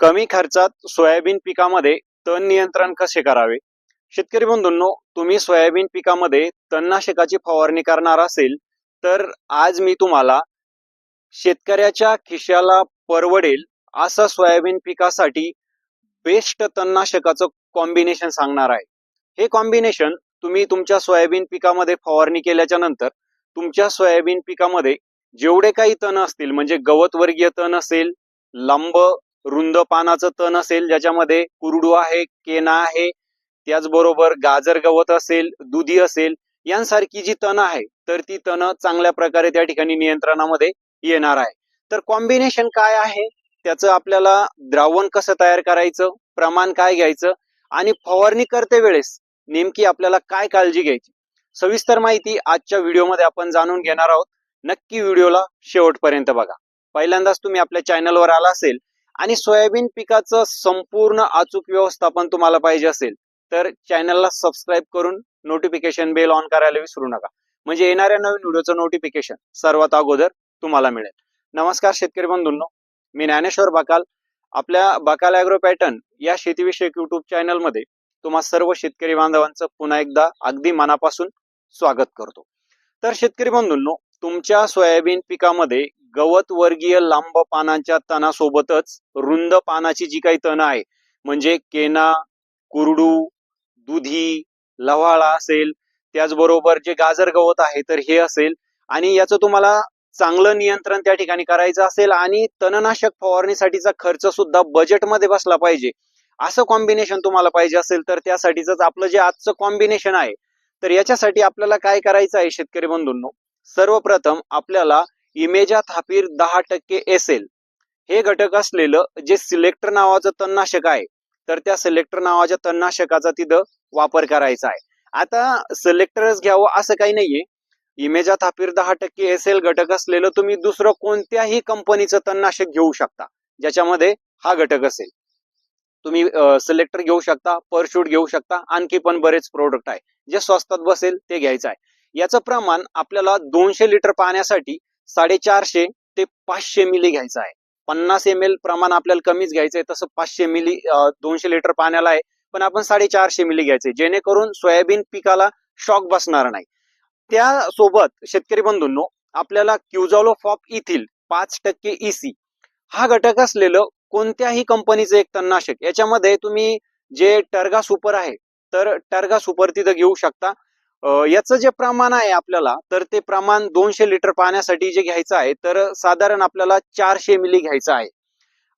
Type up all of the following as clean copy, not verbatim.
कमी खर्चात सोयाबीन पिकामध्ये तण नियंत्रण कसे करावे? शेतकरी बंधूंनो, तुम्ही सोयाबीन पिकामध्ये तणनाशकाची फवारणी करणार असेल तर आज मी तुम्हाला शेतकऱ्याच्या खिशाला परवडेल असं सोयाबीन पिकासाठी बेस्ट तणनाशकाचं कॉम्बिनेशन सांगणार आहे. हे कॉम्बिनेशन तुम्ही तुमच्या सोयाबीन पिकामध्ये फवारणी केल्याच्या नंतर तुमच्या सोयाबीन पिकामध्ये जेवढे काही तण असतील, म्हणजे गवतवर्गीय तण असेल, लांब रुंद पानाचं तण असेल ज्याच्यामध्ये कुरडू आहे, केना आहे, त्याचबरोबर गाजर गवत असेल, दुधी असेल, यांसारखी जी तण आहे तर ती तण चांगल्या प्रकारे त्या ठिकाणी नियंत्रणामध्ये येणार आहे. तर कॉम्बिनेशन काय आहे, त्याचं आपल्याला द्रावण कसं तयार करायचं, प्रमाण काय घ्यायचं आणि फवारणी करते वेळेस नेमकी आपल्याला काय काळजी घ्यायची, सविस्तर माहिती आजच्या व्हिडिओमध्ये आपण जाणून घेणार आहोत. नक्की व्हिडिओला शेवटपर्यंत बघा. पहिल्यांदाच तुम्ही आपल्या चॅनलवर आला असेल आणि सोयाबीन पिकाचं संपूर्ण अचूक व्यवस्थापन तुम्हाला पाहिजे असेल तर चॅनलला सबस्क्राईब करून नोटिफिकेशन बेल ऑन करायला विसरू नका, म्हणजे येणाऱ्या नवीन व्हिडिओचं नोटिफिकेशन सर्वात अगोदर तुम्हाला मिळेल. नमस्कार शेतकरी बंधूंनो, मी ज्ञानेश्वर बाकाल. आपल्या बाकाल ॲग्रो पॅटर्न या शेतीविषयक युट्यूब चॅनलमध्ये तुम्हा सर्व शेतकरी बांधवांचं पुन्हा एकदा अगदी मनापासून स्वागत करतो. तर शेतकरी बंधूंनो, तुमच्या सोयाबीन पिकामध्ये गवत वर्गीय लांब पानांच्या तणासोबतच रुंद पानाची जी काही तण आहे, म्हणजे केना, कुरडू, दुधी, लव्हाळा असेल, त्याचबरोबर जे गाजर गवत आहे तर हे असेल, आणि याचं तुम्हाला चांगलं नियंत्रण त्या ठिकाणी करायचं असेल आणि तणनाशक फवारणीसाठीचा खर्च सुद्धा बजेटमध्ये बसला पाहिजे, असं कॉम्बिनेशन तुम्हाला पाहिजे असेल तर त्यासाठीच आपलं जे आजचं कॉम्बिनेशन आहे. तर याच्यासाठी आपल्याला काय करायचं आहे शेतकरी बंधूंनो, सर्वप्रथम आपल्याला इमेजा थापीर 10% एसेल हे घटक असलेलं जे सिलेक्टर नावाचं तणनाशक आहे तर त्या सिलेक्टर नावाच्या तणनाशकाचा तिथं वापर करायचा आहे. आता सिलेक्टरच घ्यावं असं काही नाहीये. इमेजा थापीर 10% एसेल घटक असलेलं तुम्ही दुसरं कोणत्याही कंपनीचं तणनाशक घेऊ शकता ज्याच्यामध्ये हा घटक असेल. तुम्ही सिलेक्टर घेऊ शकता, परशूट घेऊ शकता, आणखी पण बरेच प्रोडक्ट आहे. जे स्वस्तात बसेल ते घ्यायचं आहे. याचं प्रमाण आपल्याला 200 लिटर पाण्यासाठी 450 ते 500 मिली घ्यायचं आहे. 50 ml प्रमाण आपल्याला कमीच घ्यायचंय, तसं 500 मिली 200 लिटर पाण्याला आहे, पण आपण 450 मिली घ्यायचंय जेणेकरून सोयाबीन पिकाला शॉक बसणार नाही. त्यासोबत शेतकरी बंधूंनो, आपल्याला क्युझॉलोफॉप इथिल 5% EC हा घटक असलेलं कोणत्याही कंपनीचं एक तणनाशक, याच्यामध्ये तुम्ही जे टर्गा सुपर आहे तर टर्गा सुपर तिथं घेऊ शकता. याचं जे प्रमाण आहे आपल्याला, तर ते प्रमाण 200 लिटर पाण्यासाठी जे घ्यायचं आहे तर साधारण आपल्याला 400 मिली घ्यायचं आहे.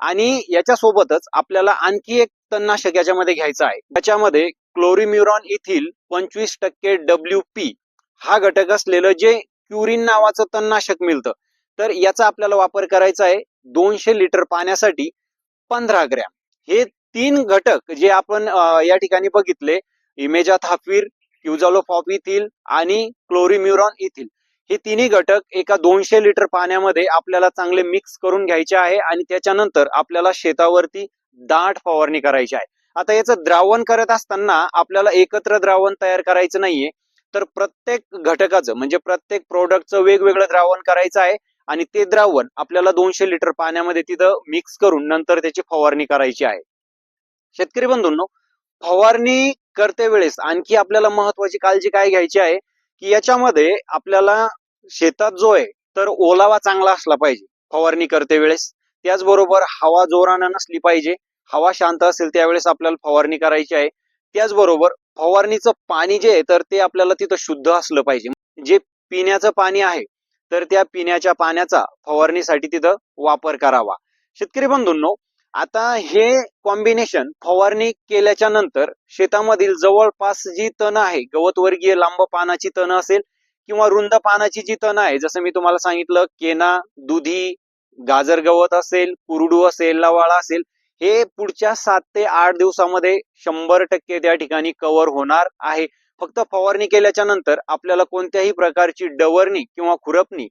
आणि याच्यासोबतच आपल्याला आणखी एक तणनाशक याच्यामध्ये घ्यायचं आहे, त्याच्यामध्ये क्लोरीम्युरॉन इथिल 25% WP हा घटक असलेलं जे क्युरिन नावाचं तणनाशक मिळतं, तर याचा आपल्याला वापर करायचा आहे 200 लिटर पाण्यासाठी 15 ग्रॅम. हे 3 घटक जे आपण या ठिकाणी बघितले, इमेजा थापीर, क्युझॉलोफॉप इथिल आणि क्लोरीम्युरॉन इथिल, हे तिन्ही घटक एका 200 लिटर पाण्यामध्ये आपल्याला चांगले मिक्स करून घ्यायचे आहे आणि त्याच्यानंतर आपल्याला शेतावरती दाट फवारणी करायची आहे. आता याचं द्रावण करत असताना आपल्याला एकत्र द्रावण तयार करायचं नाहीये, तर प्रत्येक घटकाचं म्हणजे प्रत्येक प्रोडक्टचं वेगवेगळं द्रावण करायचं आहे आणि ते द्रावण आपल्याला 200 लिटर पाण्यामध्ये तिथं मिक्स करून नंतर त्याची फवारणी करायची आहे. शेतकरी बंधूंनो, फवारणी करते वेळेस आणखी आपल्याला महत्वाची काळजी काय घ्यायची आहे की याच्यामध्ये आपल्याला शेतात जो आहे तर ओलावा चांगला असला पाहिजे फवारणी करते वेळेस. त्याचबरोबर हवा जोरानं नसली पाहिजे, हवा शांत असेल त्यावेळेस आपल्याला फवारणी करायची आहे. त्याचबरोबर फवारणीचं पाणी जे आहे तर ते आपल्याला तिथं शुद्ध असलं पाहिजे. जे पिण्याचं पाणी आहे तर त्या पिण्याच्या पाण्याचा फवारणीसाठी तिथं वापर करावा. शेतकरी बंधूंनो, आता हे कॉम्बिनेशन फवारणी केल्याच्या नंतर शेतामधील जवळपास जी तण आहे, गवतवर्गीय लांब पानाची तण असेल किंवा रुंद पानाची जी तण आहे, जसं मी तुम्हाला सांगितलं केना, दुधी, गाजर गवत असेल, कुरडू असेल, लवाळा असेल, हे पुढच्या 7 ते 8 दिवसामध्ये 100% त्या ठिकाणी कव्हर होणार आहे. फक्त फवारणी केल्याच्या नंतर आपल्याला कोणत्याही प्रकारची डवरणी किंवा खुरपणी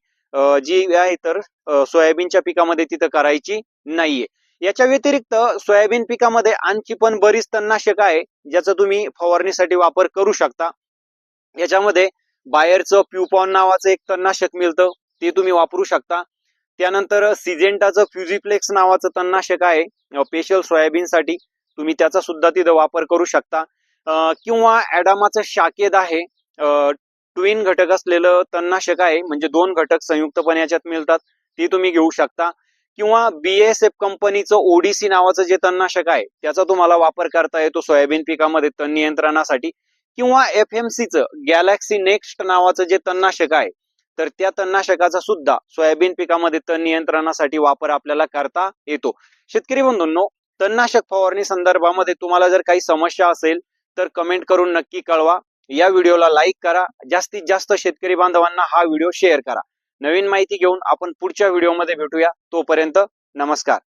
जी आहे तर सोयाबीनच्या पिकामध्ये तिथं करायची नाहीये. याच्या व्यतिरिक्त सोयाबीन पिकामध्ये आणखी पण बरीच तणनाशक आहे ज्याचा तुम्ही फवारणीसाठी वापर करू शकता. याच्यामध्ये बायरचं प्युपॉन नावाचं एक तणनाशक मिळतं, ते तुम्ही वापरू शकता. त्यानंतर सिजेंटाचं फ्युजिफ्लेक्स नावाचं तणनाशक आहे स्पेशल सोयाबीनसाठी, तुम्ही त्याचा सुद्धा तिथं वापर करू शकता. किंवा ॲडामाचं शाकेद आहे, ट्विन घटक असलेलं तणनाशक आहे, म्हणजे 2 घटक संयुक्तपणे याच्यात मिळतात, ती तुम्ही घेऊ शकता. किंवा BASF कंपनीचं ODC नावाचं जे तणनाशक आहे त्याचा तुम्हाला वापर करता येतो सोयाबीन पिकामध्ये तण नियंत्रणासाठी. किंवा FMCचं गॅलॅक्सी नेक्स्ट नावाचं जे तणनाशक आहे, तर त्या तणनाशकाचा सुद्धा सोयाबीन पिकामध्ये तण नियंत्रणासाठी वापर आपल्याला करता येतो. शेतकरी बंधूंनो, तणनाशक फवारणी संदर्भामध्ये तुम्हाला जर काही समस्या असेल तर कमेंट करून नक्की कळवा. या व्हिडिओला लाईक करा, जास्तीत जास्त शेतकरी बांधवांना हा व्हिडिओ शेअर करा. नवीन माहिती घेऊन आपण पुढच्या व्हिडिओमध्ये भेटूया. तोपर्यंत नमस्कार.